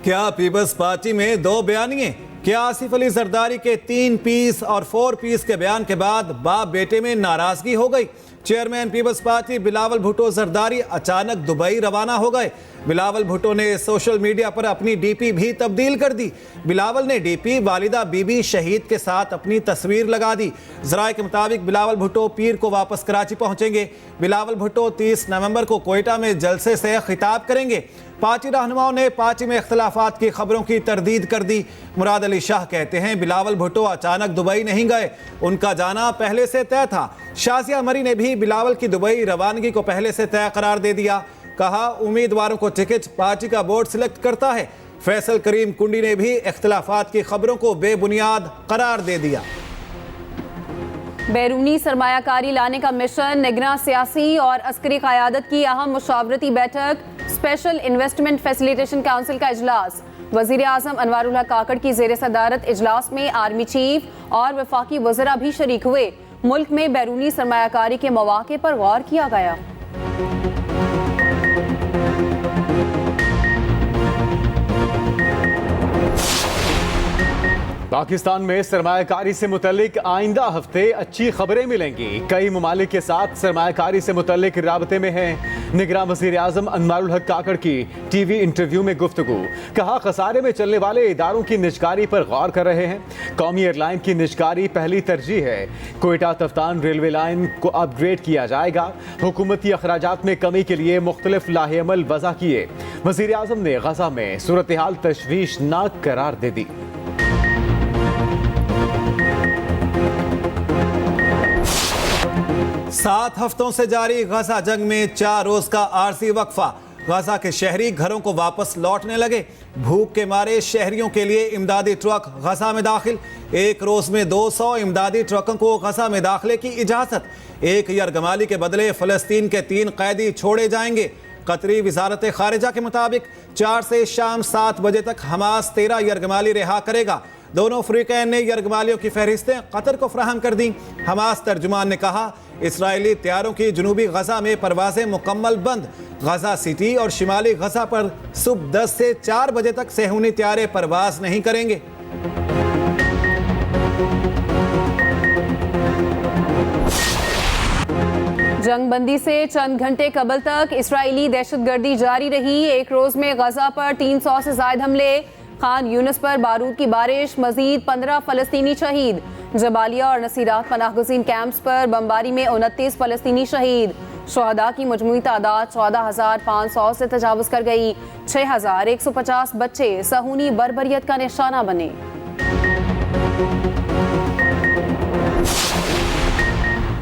क्या peoples party में दो बयानिए? क्या आसिफ अली जरदारी के 3 पीस और 4 पीस के बयान के बाद बाप बेटे में नाराजगी हो गई? चेयरमैन पीपल्स पार्टी बिलावल भुट्टो जरदारी अचानक दुबई रवाना हो गए। बिलावल भुट्टो ने सोशल मीडिया पर अपनी डीपी भी तब्दील कर दी। बिलावल ने डीपी वालिदा बीबी शहीद के साथ अपनी तस्वीर लगा दी। जराये के मुताबिक बिलावल भुट्टो पीर को वापस कराची पहुंचेंगे। बिलावल भुट्टो 30 नवंबर को कोयटा में जलसे से खिताब करेंगे। पार्टी रहनुमाओं ने पार्टी में इख्तलाफात की खबरों की तरदीद कर दी। मुराद अली शाह कहते हैं बिलावल भुट्टो अचानक दुबई नहीं गए, उनका जाना पहले से तय था। शाजिया मरी ने भी बिलावल की दुबई रवानगी को पहले से तय करार दे दिया। कहा उम्मीदवारों को टिकट पार्टी का बोर्ड सिलेक्ट करता है। फैसल करीम कुंडी ने भी इख्तलाफात की खबरों को बेबुनियाद करार दे दिया। बैरूनी सरमायाकारी लाने का मिशन, निगरान सियासी और अस्करी क़यादत की अहम मुशावरती बैठक, स्पेशल इन्वेस्टमेंट फैसिलिटेशन काउंसिल का इजलास। वज़ीर आज़म अनवारुल हक काकड़ की ज़ेर सदारत इजलास में आर्मी चीफ और वफाकी वज़रा भी शरीक हुए। मुल्क में बैरूनी सरमायाकारी के मौक़े पर गौर किया गया। पाकिस्तान में सरमायाकारी से मुतल्लिक आइंदा हफ्ते अच्छी खबरें मिलेंगी। कई ममालिक के साथ सरमायाकारी से मुतल्लिक राबते में हैं। निगरान वज़ीर आज़म अनवारुल हक काकड़ की टीवी इंटरव्यू में गुफ्तगू। कहा खसारे में चलने वाले इदारों की निजकारी पर गौर कर रहे हैं। कौमी एयरलाइन की निजकारी पहली तरजीह है। कोयटा तफ्तान रेलवे लाइन को अपग्रेड किया जाएगा। हुकूमती अखराजात में कमी के लिए मुख्तलिफ लाहेअमल वज़ा किए। वज़ीर आज़म ने गज़ा में सूरत हाल तशवीशनाक करार दे दी। 7 हफ्तों से जारी गजा जंग में 4 रोज का आरजी वक्फा। गजा के शहरी घरों को वापस लौटने लगे। भूख के मारे शहरियों के लिए इमदादी ट्रक गजा में दाखिल। एक रोज में 200 इमदादी ट्रकों को गजा में दाखिले की इजाजत। एक यरगमाली के बदले फलस्तीन के 3 कैदी छोड़े जाएंगे। कतरी वजारत खारिजा के मुताबिक 4 से शाम 7 बजे तक हमास 13 यरगमाली रिहा करेगा। दोनों फ्रीकैन ने यरगमालियों की फहरिस्तें कतर को फराहम कर दी। हमास तर्जुमान ने कहा इसराइली तैयारों की जनूबी गजा में परवाजें मुकम्मल बंद। गजा सिटी और शिमाली गजा पर सुबह 10 से 4 बजे तक सेहूनी तैयारे परवाज नहीं करेंगे। जंगबंदी से चंद घंटे कबल तक इसराइली दहशतगर्दी जारी रही। एक रोज में गजा पर 300 से ज्यादा हमले। खान यूनिस पर बारूद की बारिश, मजीद 15 फलस्तीनी शहीद। जबालिया और नसीरात पनाहगज़ीन कैंप्स पर बमबारी में 29 फलस्तीनी शहीद। शुहदा की मजमूई तादाद 14,500 से तजावुज़ कर गई। 6,150 बच्चे सहूनी बर्बरियत का निशाना बने।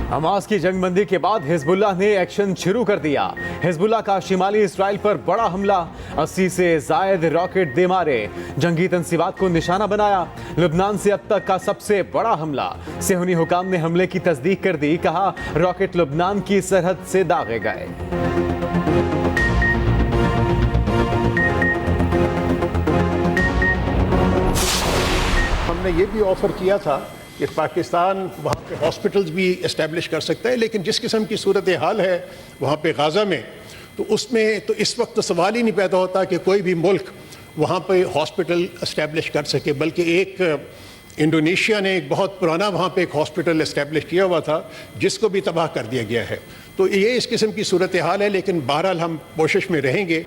हमास की जंगबंदी के बाद हिजबुल्लाह ने एक्शन शुरू कर दिया। हिजबुल्लाह का शिमाली इसराइल पर बड़ा हमला, 80 से जायद रॉकेट दे मारे। जंगी तंसीबात को निशाना बनाया। लुबनान से अब तक का सबसे बड़ा हमला। सेहूनी हुकाम ने हमले की तस्दीक कर दी। कहा रॉकेट लुबनान की सरहद से दागे गए। हमने ये भी ऑफर किया था कि पाकिस्तान वहाँ पे हॉस्पिटल्स भी इस्टेब्लिश कर सकता है, लेकिन जिस किस्म की सूरत हाल है वहाँ पे गाज़ा में, तो उसमें तो इस वक्त सवाल ही नहीं पैदा होता कि कोई भी मुल्क वहाँ पे हॉस्पिटल इस्टेब्लिश कर सके। बल्कि एक इंडोनेशिया ने एक बहुत पुराना वहाँ पे एक हॉस्पिटल इस्टेब्लिश किया हुआ था जिसको भी तबाह कर दिया गया है। तो ये इस किस्म की सूरत हाल है, लेकिन बहरहाल हम कोशिश में रहेंगे।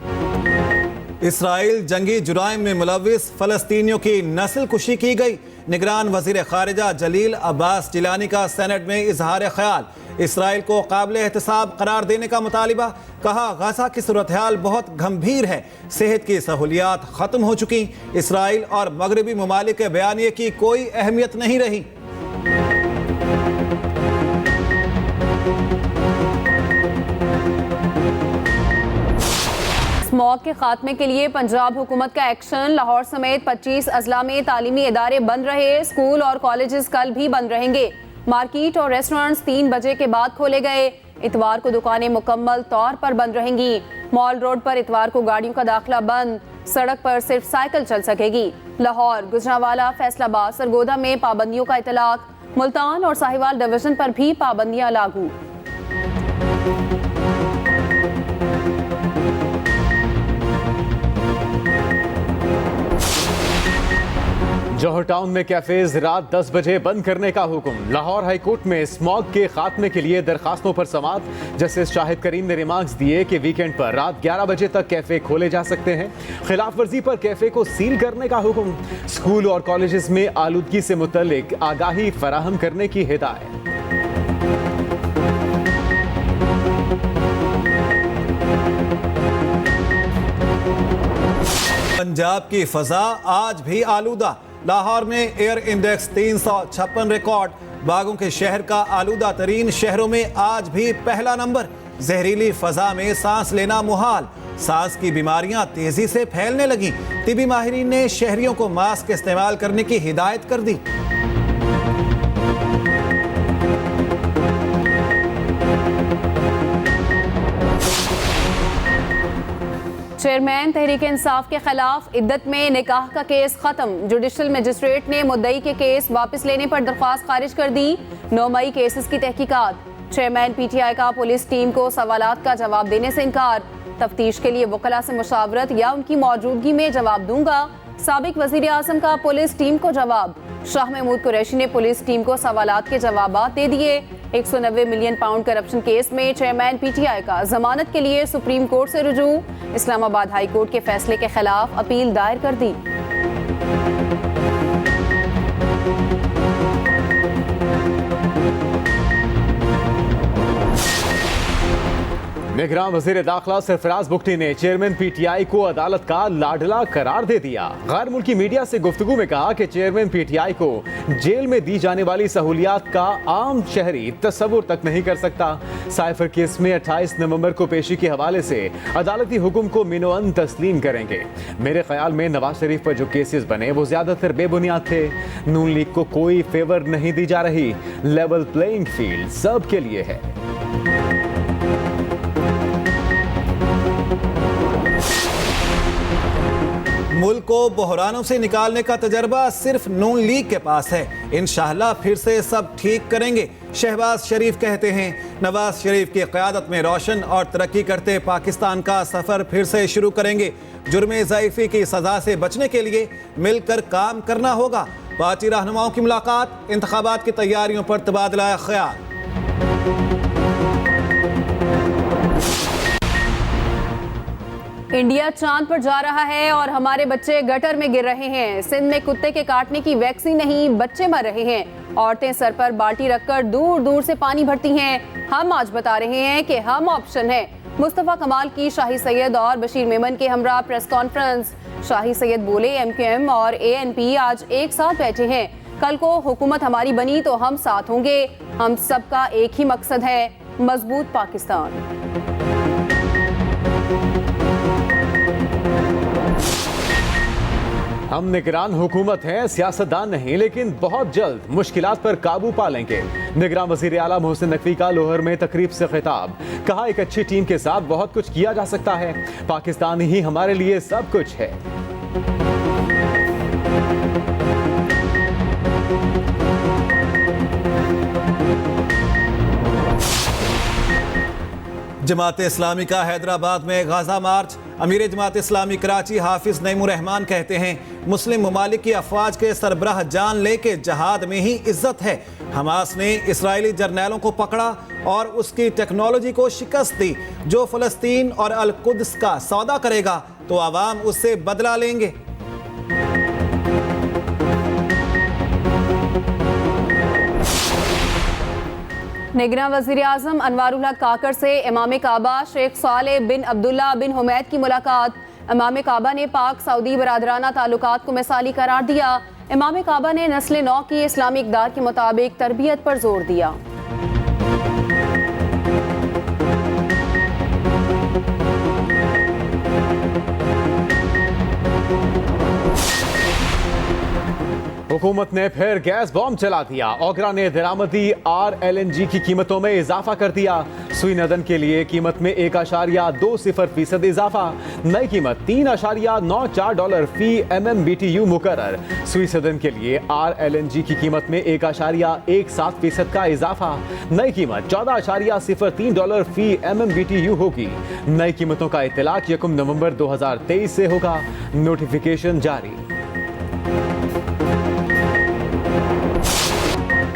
इसराइल जंगी जुराइम में मुलव्विस फलस्तीनियों की नस्ल कुशी की गई। निगरान वजीर खारिजा जलील अब्बास जिलानी का सेनेट में इजहार ख्याल। इसराइल को काबिल एहतसाब करार देने का मुतालिबा। कहा गजा की सूरत हाल बहुत गंभीर है, सेहत की सहूलियात ख़त्म हो चुकी। इसराइल और मगरबी ममालिक के बयानिए की कोई अहमियत नहीं रही। स्मॉग के खात्मे के लिए पंजाब हुकूमत का एक्शन। लाहौर समेत 25 अजला में तालीमी इदारे बंद रहे। स्कूल और कॉलेजेस कल भी बंद रहेंगे। मार्केट और रेस्टोरेंट्स 3 बजे के बाद खोले गए। इतवार को दुकानें मुकम्मल तौर पर बंद रहेंगी। मॉल रोड पर इतवार को गाड़ियों का दाखिला बंद। सड़क पर सिर्फ साइकिल चल सकेगी। लाहौर, गुजरांवाला, फैसलाबाद, सरगोदा में पाबंदियों का इतलाक। मुल्तान और साहिवाल डिवीजन पर भी पाबंदियां लागू। जौहर टाउन में कैफेज रात 10 बजे बंद करने का हुक्म। लाहौर हाई कोर्ट में स्मॉग के खात्मे के लिए दरखास्तों पर समाअत। जस्टिस शाहिद करीम ने रिमार्क्स दिए कि वीकेंड पर रात 11 बजे तक कैफे खोले जा सकते हैं। खिलाफ वर्जी पर कैफे को सील करने का हुक्म। स्कूल और कॉलेजेस में आलूदगी से मुतल्लिक आगाही फराहम करने की हिदायत। पंजाब की फजा आज भी आलूदा। लाहौर में एयर इंडेक्स 356 रिकॉर्ड। बागों के शहर का आलूदा तरीन शहरों में आज भी पहला नंबर। जहरीली फजा में सांस लेना मुहाल। सांस की बीमारियां तेजी से फैलने लगी। तिबी माहिरीन ने शहरियों को मास्क इस्तेमाल करने की हिदायत कर दी। चेयरमैन तहरीक इंसाफ के खिलाफ इद्दत में निकाह का केस खत्म। जुडिशल मजिस्ट्रेट ने मुद्दई के केस वापस लेने पर दरख्वास्त खारिज कर दी। 9 मई केसेस की तहकीकात। चेयरमैन पीटीआई का पुलिस टीम को सवालात का जवाब देने से इनकार। तफ्तीश के लिए वकला से मुशावरत या उनकी मौजूदगी में जवाब दूंगा। साबिक वजीर आजम का पुलिस टीम को जवाब। शाह महमूद कुरैशी ने पुलिस टीम को सवालात के जवाबात दे दिए। 190 मिलियन पाउंड करप्शन केस में चेयरमैन पीटीआई का जमानत के लिए सुप्रीम कोर्ट से रुजू। इस्लामाबाद हाई कोर्ट के फैसले के खिलाफ अपील दायर कर दी। निगरान वजीर दाखिला सरफराज बुख्ती ने चेयरमैन पीटीआई को अदालत का लाडला करार दे दिया। गैर मुल्की मीडिया से गुफ्तगू में कहा कि चेयरमैन पीटीआई को जेल में दी जाने वाली सहूलियात का आम शहरी तस्वुर तक नहीं कर सकता। साइफर केस में 28 नवंबर को पेशी के हवाले से अदालती हुक्म को मिनोअन तस्लीम करेंगे। मेरे ख्याल में नवाज शरीफ पर जो केसेस बने वो ज्यादातर बेबुनियाद थे। नून लीग को कोई फेवर नहीं दी जा रही। लेवल प्लेइंग फील्ड सब के लिए है। मुल्क को बहरानों से निकालने का तजर्बा सिर्फ नून लीग के पास है। इंशाअल्लाह फिर से सब ठीक करेंगे। शहबाज शरीफ कहते हैं नवाज शरीफ की क़यादत में रोशन और तरक्की करते पाकिस्तान का सफ़र फिर से शुरू करेंगे। जुर्मे ज़ईफ़ी की सज़ा से बचने के लिए मिलकर काम करना होगा। पार्टी रहनुमाओं की मुलाकात। इंतखाबात की तैयारियों पर तबादला ख्याल। इंडिया चांद पर जा रहा है और हमारे बच्चे गटर में गिर रहे हैं। सिंध में कुत्ते के काटने की वैक्सीन नहीं, बच्चे मर रहे हैं। औरतें सर पर बाल्टी रखकर दूर दूर से पानी भरती हैं। हम आज बता रहे हैं कि हम ऑप्शन है। मुस्तफा कमाल की शाही सैयद और बशीर मेमन के हमरा प्रेस कॉन्फ्रेंस। शाही सैयद बोले MQM और ANP आज एक साथ बैठे हैं। कल को हुकूमत हमारी बनी तो हम साथ होंगे। हम सबका एक ही मकसद है, मजबूत पाकिस्तान। हम निगरान हुकूमत हैं, सियासतदान नहीं, लेकिन बहुत जल्द मुश्किलात पर काबू पा लेंगे। निगरान वजीर आला मोहसिन नकवी का लोहर में तकरीब से खिताब। कहा एक अच्छी टीम के साथ बहुत कुछ किया जा सकता है। पाकिस्तान ही हमारे लिए सब कुछ है। जमात इस्लामी का हैदराबाद में गाजा मार्च। अमीर जमात इस्लामी कराची हाफिज नईमुर रहमान कहते हैं मुस्लिम ममालिक की अफवाज के सरबराह जान लेके जहाद में ही इज्जत है। हमास ने इसराइली जर्नैलों को पकड़ा और उसकी टेक्नोलॉजी को शिकस्त दी। जो फलस्तीन और अल कुद्स का सौदा करेगा तो आवाम उससे बदला लेंगे। निगरान वज़ीर आज़म अनवारुल हक काकड़ से इमाम काबा शेख सालेह बिन अब्दुल्ला बिन हुमैद की मुलाकात। इमाम काबा ने पाक सऊदी बरादराना ताल्लुकात को मिसाली करार दिया। इमाम काबा ने नस्ल नौ की इस्लामी इक़दार के मुताबिक तरबियत पर जोर दिया। हुकूमत ने फिर गैस बॉम्ब चला दिया। ओगरा ने दरामदी RLNG की कीमतों में इजाफा कर दिया। सुई नदन के लिए कीमत में 1.20% इजाफा। नई कीमत $3.94 फी MMBTU मुकर्रर। सुई सदन के लिए RLNG की कीमत में 1.17% का इजाफा। नई कीमत $14.03 फी MMBTU होगी। नई कीमतों का इत्तलाक 1 नवंबर 2023 से होगा। नोटिफिकेशन जारी।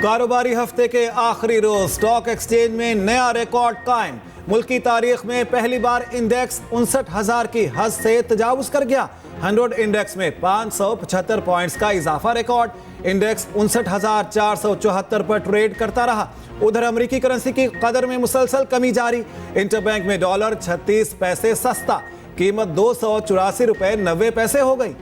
कारोबारी हफ्ते के आखिरी रोज स्टॉक एक्सचेंज में नया रिकॉर्ड कायम। मुल्की तारीख में पहली बार इंडेक्स 59,000 की हद से तजावुज कर गया। 100 इंडेक्स में 575 पॉइंट्स का इजाफा रिकॉर्ड। इंडेक्स 59,474 पर ट्रेड करता रहा। उधर अमेरिकी करेंसी की कदर में मुसलसल कमी जारी। इंटरबैंक में डॉलर 36 पैसे सस्ता, कीमत 284 रुपए 90 पैसे हो गई।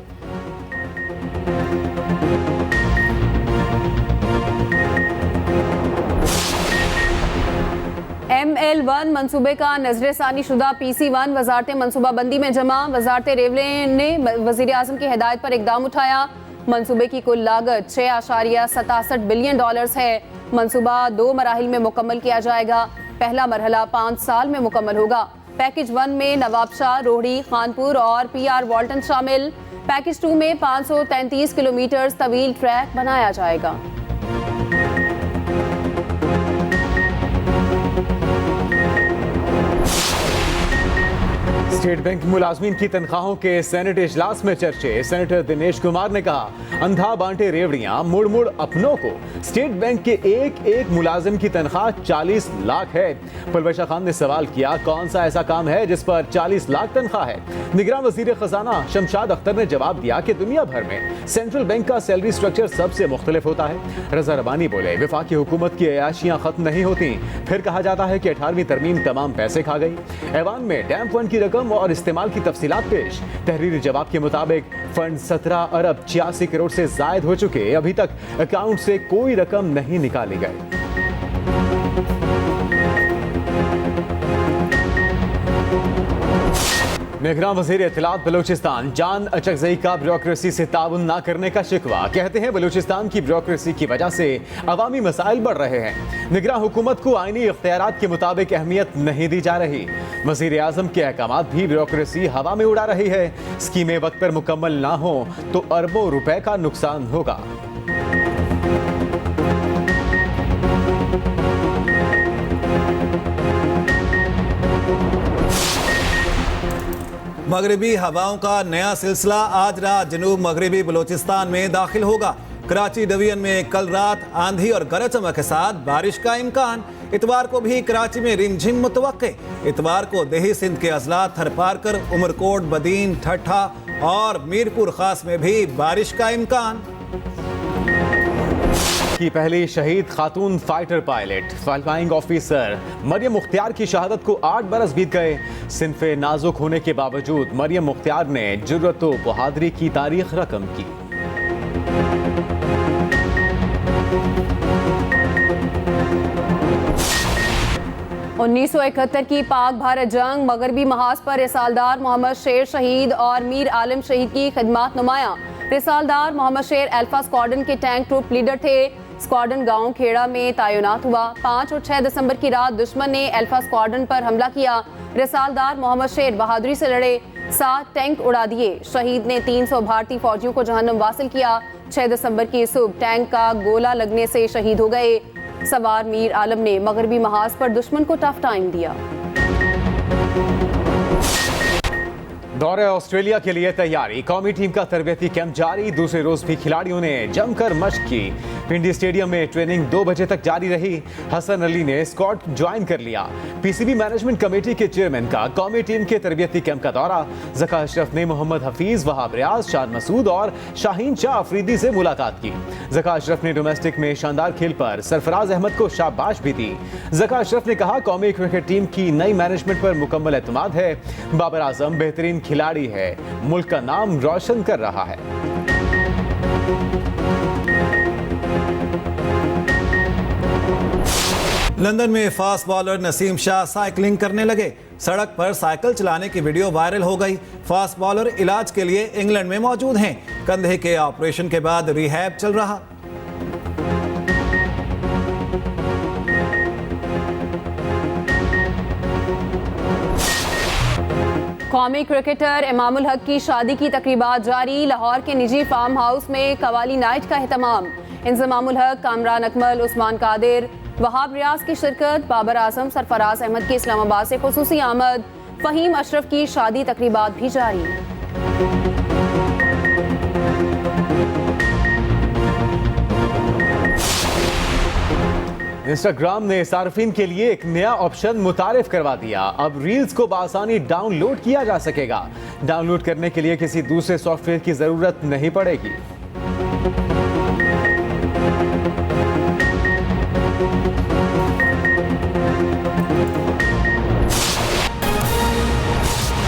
ML1 मंसूबे का नजरसानी शुदा PC1 वजारत मनसूबाबंदी में जमा। वजारत रेलवे ने वजीर आजम की हिदायत पर इकदाम उठाया। मंसूबे की कुल लागत 6.67 बिलियन डॉलर्स है। मंसूबा 2 मराहिल में मुकम्मल किया जाएगा। पहला मरहला 5 साल में मुकम्मल होगा। पैकेज 1 में नवाबशाह, रोहड़ी, खानपुर और PR वॉल्टन शामिल। पैकेज 2 में 533 किलोमीटर तवील ट्रैक बनाया जाएगा। स्टेट बैंक मुलाजमीन की तनख्वाहों के सेनेट इजलास में चर्चे। सेनेटर दिनेश कुमार ने कहा, अंधा बांटे रेवड़ियां, मुड़ मुड़ अपनों को। स्टेट बैंक के एक एक मुलाजिम की तनख्वाह 40 लाख है। परवेशा खान ने सवाल किया, कौन सा ऐसा काम है जिस पर 40 लाख तनख्वाह है? निगरान वजीर खजाना शमशाद अख्तर ने जवाब दिया कि दुनिया भर में सेंट्रल बैंक का सैलरी स्ट्रक्चर सबसे मुख्तलिफ होता है। रजा रबानी बोले, विफाकी हुकूमत की अयाशियां खत्म नहीं होती। फिर कहा जाता है कि 18वीं तरमीम तमाम पैसे खा गई। ऐवान में डैम फंड की रकम और इस्तेमाल की तफसीलात पेश। तहरीरी जवाब के मुताबिक फंड 17 अरब 86 करोड़ से जायद हो चुके। अभी तक अकाउंट से कोई रकम नहीं निकाली गई। निगरान वज़ीर इत्तलात बलूचिस्तान जान अचकज़ई का ब्यूरोक्रेसी से ताउन न करने का शिकवा। कहते हैं बलूचिस्तान की ब्यूरोक्रेसी की वजह से अवामी मसाइल बढ़ रहे हैं। निगरान हुकूमत को आईनी इख्तियारात के मुताबिक अहमियत नहीं दी जा रही। वज़ीर आज़म के अहकामात भी ब्यूरोक्रेसी हवा में उड़ा रही है। स्कीमें वक्त पर मुकम्मल ना हो तो अरबों रुपए का नुकसान होगा। मगरबी हवाओं का नया सिलसिला आज रात जनूब मगरबी बलूचिस्तान में दाखिल होगा। कराची डिवीजन में कल रात आंधी और गरज चमक के साथ बारिश का इम्कान। इतवार को भी कराची में रिमझिम मुतवक्के। इतवार को देही सिंध के अजला थरपारकर, उमरकोट, बदीन, ठट्ठा और मीरपुर खास में भी बारिश का इम्कान। की पहली शहीद खातून fighter pilot flying officer Mariam Mukhtiar की शहादत को 8 बरस बीत गए। सिनफे नाजुक होने के बावजूद मरियम मुख्तियार ने जुर्रत व बहादुरी की तारीख रकम की। उन्नीस 1971 की पाक भारत जंग मगरबी महाज पर रिसालदार मोहम्मद शेर शहीद और मीर आलम शहीद की खिदमात नुमाया। रिसालदार मोहम्मद शेर अल्फा स्क्वाड्रन के टैंक ट्रूप लीडर थे। स्क्वाड्रन गांव खेड़ा में तैनात हुआ। 5 और 6 दिसंबर की रात दुश्मन ने अल्फा स्क्वाड्रन पर हमला किया। रिसालदार मोहम्मद शेर बहादुरी से लड़े, 7 टैंक उड़ा दिए। शहीद ने 300 भारतीय फौजियों को जहन्नुम वासिल किया। 6 दिसंबर की सुबह टैंक का गोला लगने से शहीद हो गए। सवार मीर आलम ने मगरबी महाज पर दुश्मन को टफ टाइम दिया। दौरे ऑस्ट्रेलिया के लिए तैयारी। कौमी टीम का तरबियती कैंप जारी। दूसरे रोज भी खिलाड़ियों ने जमकर मशक की। पिंडी स्टेडियम में ट्रेनिंग 2 बजे तक जारी रही। हसन अली ने स्क्वाड ज्वाइन कर लिया। पीसीबी मैनेजमेंट कमेटी के चेयरमैन का कौमी टीम के तरबियती कैंप का दौरा। ज़का अशरफ ने मोहम्मद हफीज, वहाब रियाज, शान मसूद और शाहीन शाह अफरीदी से मुलाकात की। ज़का अशरफ ने डोमेस्टिक में शानदार खेल पर सरफराज अहमद को शाबाश भी दी। ज़का अशरफ ने कहा, कौमी क्रिकेट टीम की नई मैनेजमेंट पर मुकम्मल एतमाद है। बाबर आजम बेहतरीन खिलाड़ी है, मुल्क का नाम रोशन कर रहा है। लंदन में fast bowler Naseem Shah cycling करने लगे। सड़क पर साइकिल चलाने की वीडियो वायरल हो गई। फास्ट बॉलर इलाज के लिए इंग्लैंड में मौजूद हैं। कंधे के ऑपरेशन के बाद रिहैब चल रहा। कौमी क्रिकेटर इमामुल हक की शादी की तकरीबात जारी। लाहौर के निजी फार्म हाउस में कवाली नाइट का एहतमाम। इंजमामुल हक, कामरान अकमल, उस्मान कादिर, वहाब रियाज की शिरकत। बाबर आजम, सरफराज अहमद की इस्लामाबाद से खुसूसी आमद। फहीम अशरफ की शादी तकरीबात भी जारी। इंस्टाग्राम ने सार्फिन के लिए एक नया ऑप्शन मुतारिफ करवा दिया। अब रील्स को बआसानी डाउनलोड किया जा सकेगा। डाउनलोड करने के लिए किसी दूसरे सॉफ्टवेयर की जरूरत नहीं पड़ेगी।